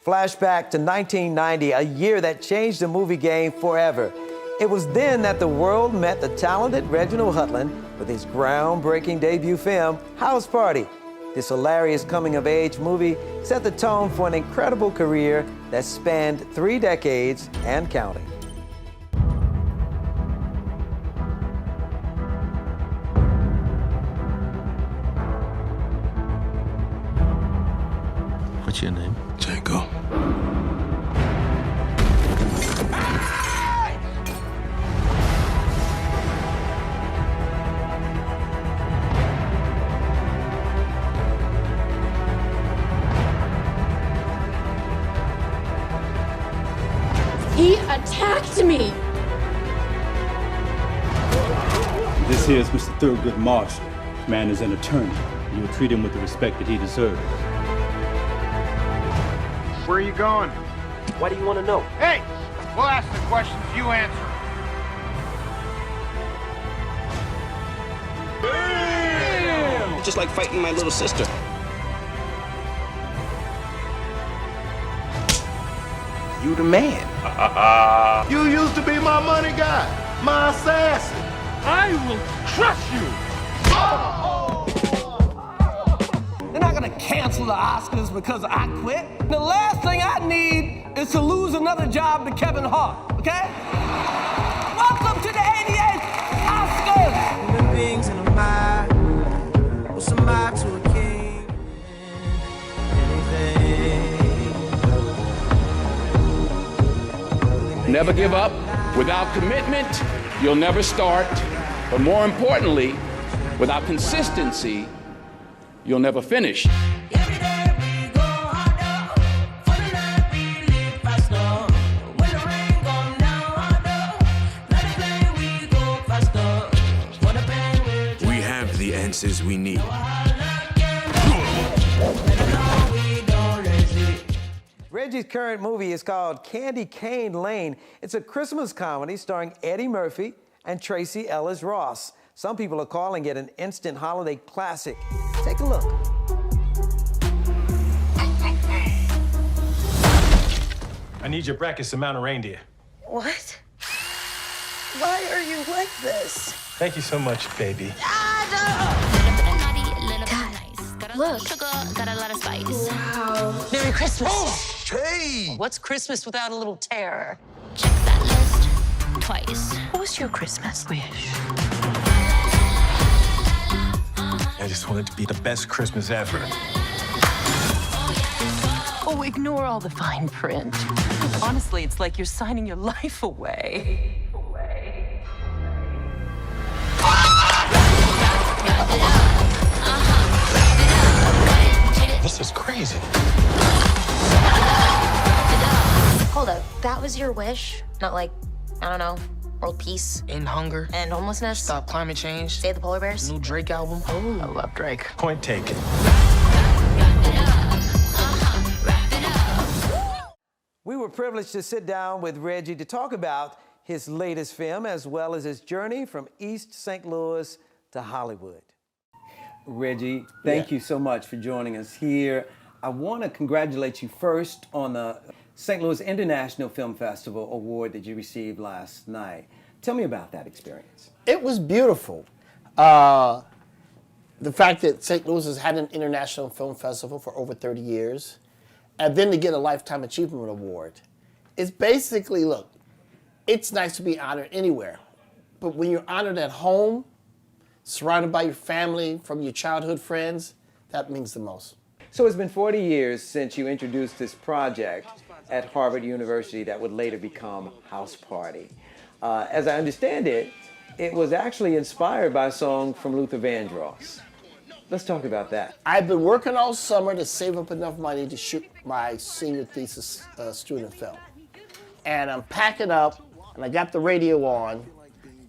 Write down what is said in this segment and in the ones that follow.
Flashback to 1990, a year that changed the movie game forever. It was then that the world met the talented Reginald Hudlin with his groundbreaking debut film, House Party. This hilarious coming-of-age movie set the tone for an incredible career that spanned 3 decades and counting. What's your name? Django. He attacked me! This here is Mr. Thurgood Marshall. This man is an attorney. You will treat him with the respect that he deserves. Where are you going? Why do you want to know? Hey! We'll ask the questions, you answer. Damn! Just like fighting my little sister. You the man. You used to be my money guy, my assassin. I will crush you! They're not gonna cancel the Oscars because I quit. The last thing I need is to lose another job to Kevin Hart, okay? Welcome to the 88th Oscars! Human beings in a mind, what's a mind to a king? Anything. Never give up. Without commitment, you'll never start. But more importantly, without consistency, you'll never finish. We have the answers we need. Reggie's current movie is called Candy Cane Lane. It's a Christmas comedy starring Eddie Murphy and Tracy Ellis Ross. Some people are calling it an instant holiday classic. Take a look. I need your brackets to mount a reindeer. What? Why are you like this? Thank you so much, baby. Dad, look. Got a lot of spice. Wow. Merry Christmas. Oh, hey! What's Christmas without a little terror? Check that list twice. What was your Christmas wish? I just want it to be the best Christmas ever. Oh, ignore all the fine print. Honestly, it's like you're signing your life away. This is crazy. Hold up, that was your wish? Not like, I don't know, world peace? End hunger. And homelessness? Stop climate change. Save the polar bears? New Drake album. Ooh. I love Drake. Point taken. We were privileged to sit down with Reggie to talk about his latest film as well as his journey from East St. Louis to Hollywood. Reggie, thank you so much for joining us here. I want to congratulate you first on the St. Louis International Film Festival award that you received last night. Tell me about that experience. It was beautiful. The fact that St. Louis has had an International Film Festival for over 30 years, and then to get a Lifetime Achievement Award. It's basically, look, it's nice to be honored anywhere, but when you're honored at home, surrounded by your family, from your childhood friends, that means the most. So it's been 40 years since you introduced this project at Harvard University that would later become House Party. As I understand it, it was actually inspired by a song from Luther Vandross. Let's talk about that. I've been working all summer to save up enough money to shoot my senior thesis student film. And I'm packing up, and I got the radio on,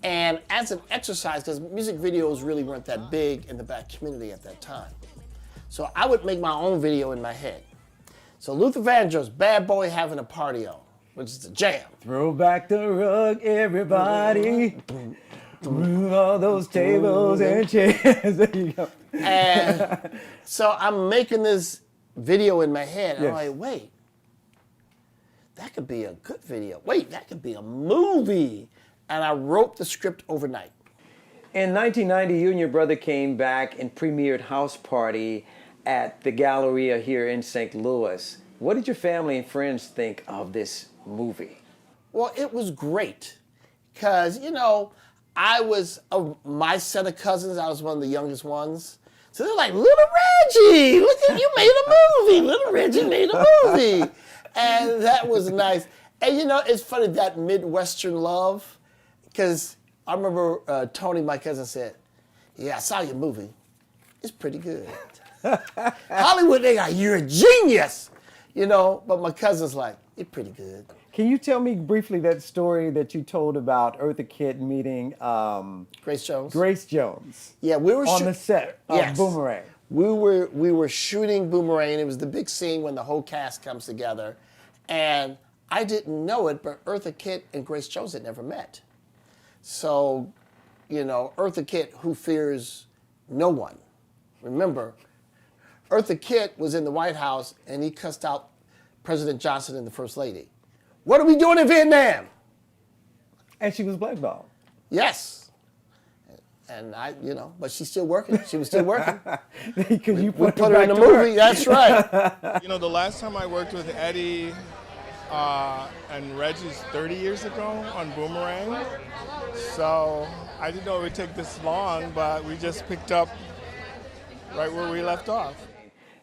and as an exercise, because music videos really weren't that big in the Black community at that time. So I would make my own video in my head. So Luther Vandross, Bad Boy Having a Party On, which is the jam. Throw back the rug, everybody. Move all those tables and chairs. There you go. And so I'm making this video in my head, and I'm like, wait, that could be a good video. Wait, that could be a movie. And I wrote the script overnight. In 1990, you and your brother came back and premiered House Party at the Galleria here in St. Louis. What did your family and friends think of this movie? Well, it was great. Because, you know, I was, my set of cousins, I was one of the youngest ones. So they're like, little Reggie, look at you made a movie. Little Reggie made a movie. And that was nice. And you know, it's funny, that Midwestern love, because I remember Tony, my cousin, said, yeah, I saw your movie. It's pretty good. Hollywood, they got, you're a genius. You know, but my cousin's like, it's pretty good. Can you tell me briefly that story that you told about Eartha Kitt meeting Grace Jones? Grace Jones. Yeah, we were on the set of Boomerang. We were shooting Boomerang. It was the big scene when the whole cast comes together, and I didn't know it, but Eartha Kitt and Grace Jones had never met. So, you know, Eartha Kitt, who fears no one. Remember, Eartha Kitt was in the White House and he cussed out President Johnson and the First Lady. What are we doing in Vietnam? And she was blackballed. Yes. And I, you know, but she's still working. She was still working. Because you put her in the movie. That's right. You know, the last time I worked with Eddie and Reggie's 30 years ago on Boomerang. So I didn't know it would take this long, but we just picked up right where we left off.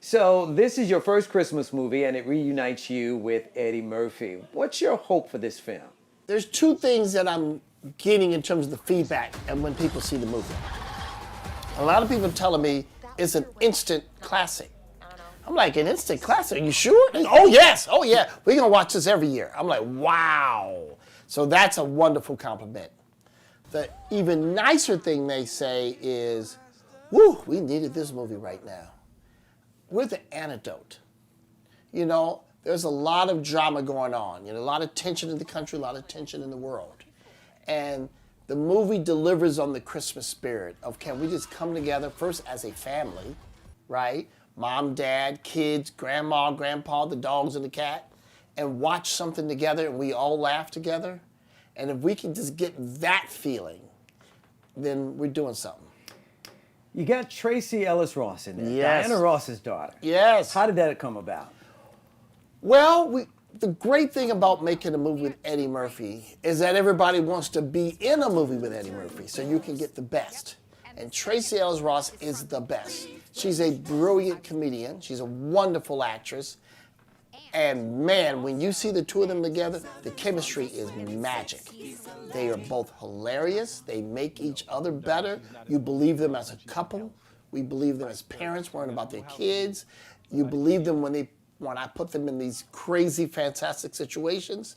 So this is your first Christmas movie, and it reunites you with Eddie Murphy. What's your hope for this film? There's two things that I'm getting in terms of the feedback and when people see the movie. A lot of people telling me it's an instant classic. I'm like, an instant classic? Are you sure? Oh, yes. Oh, yeah. We're going to watch this every year. I'm like, wow. So that's a wonderful compliment. The even nicer thing they say is, woo, we needed this movie right now. We're the antidote. You know, there's a lot of drama going on. You know, a lot of tension in the country, a lot of tension in the world. And the movie delivers on the Christmas spirit of, can we just come together first as a family, right? Mom, dad, kids, grandma, grandpa, the dogs and the cat, and watch something together and we all laugh together. And if we can just get that feeling, then we're doing something. You got Tracy Ellis Ross in there, yes. Diana Ross's daughter. Yes. How did that come about? Well, the great thing about making a movie with Eddie Murphy is that everybody wants to be in a movie with Eddie Murphy, so you can get the best. And Tracy Ellis Ross is the best. She's a brilliant comedian. She's a wonderful actress. And man, when you see the two of them together, the chemistry is magic. They are both hilarious. They make each other better. You believe them as a couple. We believe them as parents worrying about their kids. You believe them when I put them in these crazy, fantastic situations.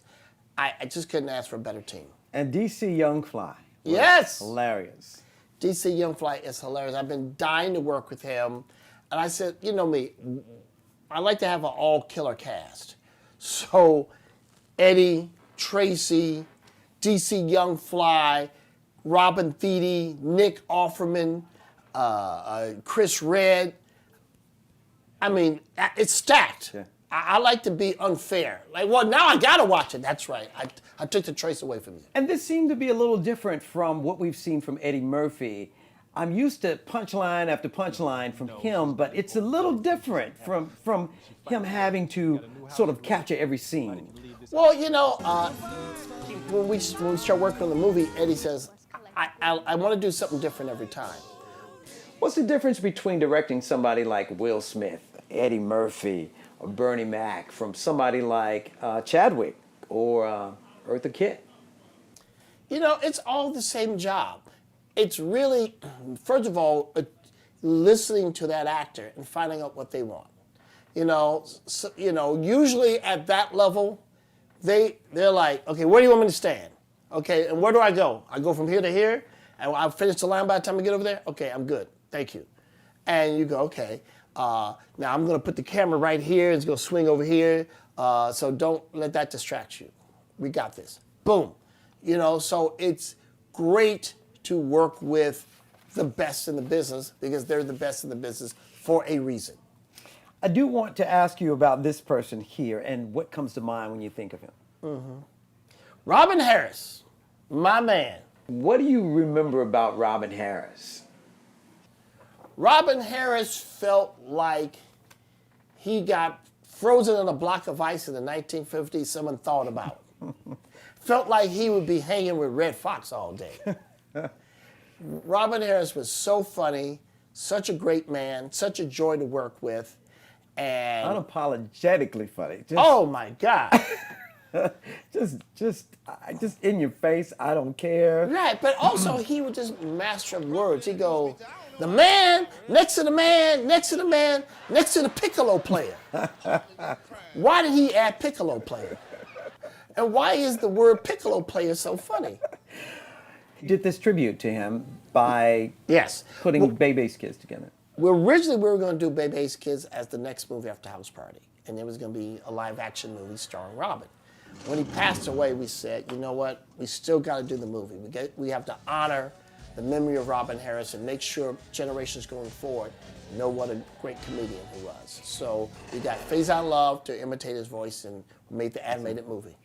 I just couldn't ask for a better team. And DC Young Fly. Yes. Hilarious. DC Young Fly is hilarious. I've been dying to work with him. And I said, you know me, I like to have an all-killer cast. So Eddie, Tracy, DC Young Fly, Robin Thede, Nick Offerman, Chris Redd. I mean, it's stacked. Yeah. I like to be unfair. Like, well, now I gotta watch it. That's right. I took the choice away from you. And this seemed to be a little different from what we've seen from Eddie Murphy. I'm used to punchline after punchline from him, but it's a little different from him having to sort of capture every scene. Well, you know, when we start working on the movie, Eddie says, I want to do something different every time. What's the difference between directing somebody like Will Smith, Eddie Murphy, or Bernie Mac from somebody like Chadwick or Eartha Kitt? You know, it's all the same job. It's really, first of all, listening to that actor and finding out what they want. You know, usually at that level, they're like, okay, where do you want me to stand? Okay, and where do I go? I go from here to here, and I'll finish the line by the time I get over there? Okay, I'm good, thank you. And you go, okay, now I'm gonna put the camera right here, it's gonna swing over here, so don't let that distract you. We got this, boom. You know, so it's great to work with the best in the business because they're the best in the business for a reason. I do want to ask you about this person here and what comes to mind when you think of him. Robin Harris, my man. What do you remember about Robin Harris? Robin Harris felt like he got frozen in a block of ice in the 1950s someone thought about. Felt like he would be hanging with Red Fox all day. Robin Harris was so funny, such a great man, such a joy to work with, and unapologetically funny. Oh my God. just in your face, I don't care. Right, but also he was just master of words. He'd go, the man, next to the man, next to the man, next to the piccolo player. Why did he add piccolo player? And why is the word piccolo player so funny? You did this tribute to him by putting Bebe's Kids together. Well, originally we were going to do Bebe's Kids as the next movie after House Party. And it was going to be a live action movie starring Robin. When he passed away, we said, you know what? We still got to do the movie. We have to honor the memory of Robin Harris and make sure generations going forward know what a great comedian he was. So we got Faison Love to imitate his voice and made the animated movie.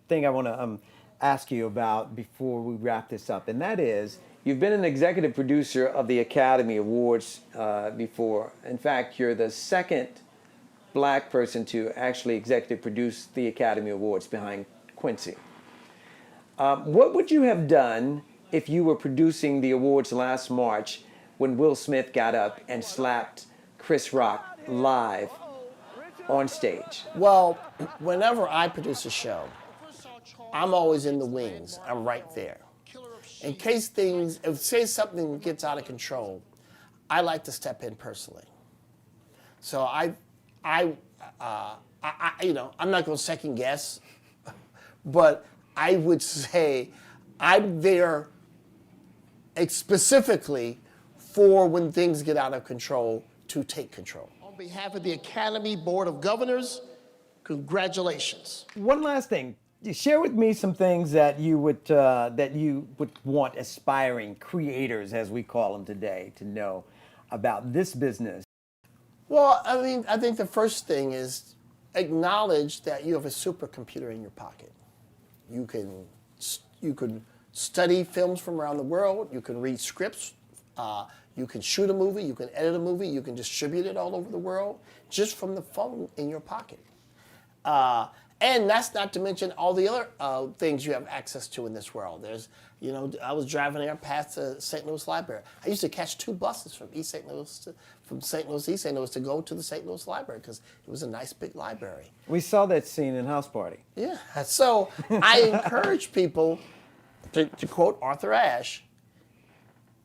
Thing I want to ask you about before we wrap this up, and that is, you've been an executive producer of the Academy Awards before. In fact, you're the second Black person to actually executive produce the Academy Awards behind Quincy. What would you have done if you were producing the awards last March when Will Smith got up and slapped Chris Rock live on stage? Well, whenever I produce a show, I'm always in the wings. I'm right there. In case if something gets out of control, I like to step in personally. So you know, I'm not going to second guess, but I would say I'm there specifically for when things get out of control to take control. On behalf of the Academy Board of Governors, congratulations. One last thing. Share with me some things that you would want aspiring creators, as we call them today, to know about this business. Well, I mean, I think the first thing is acknowledge that you have a supercomputer in your pocket. You can study films from around the world. You can read scripts. You can shoot a movie. You can edit a movie. You can distribute it all over the world just from the phone in your pocket. And that's not to mention all the other things you have access to in this world. There's, you know, I was driving there past the St. Louis Library. I used to catch 2 buses from St. Louis to go to the St. Louis Library because it was a nice big library. We saw that scene in House Party. Yeah. So I encourage people, to quote Arthur Ashe,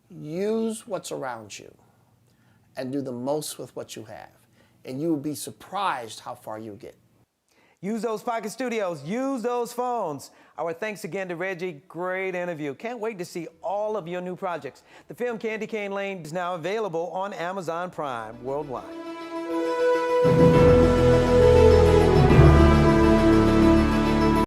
use what's around you and do the most with what you have. And you will be surprised how far you get. Use those pocket studios. Use those phones. Our thanks again to Reggie. Great interview. Can't wait to see all of your new projects. The film Candy Cane Lane is now available on Amazon Prime worldwide.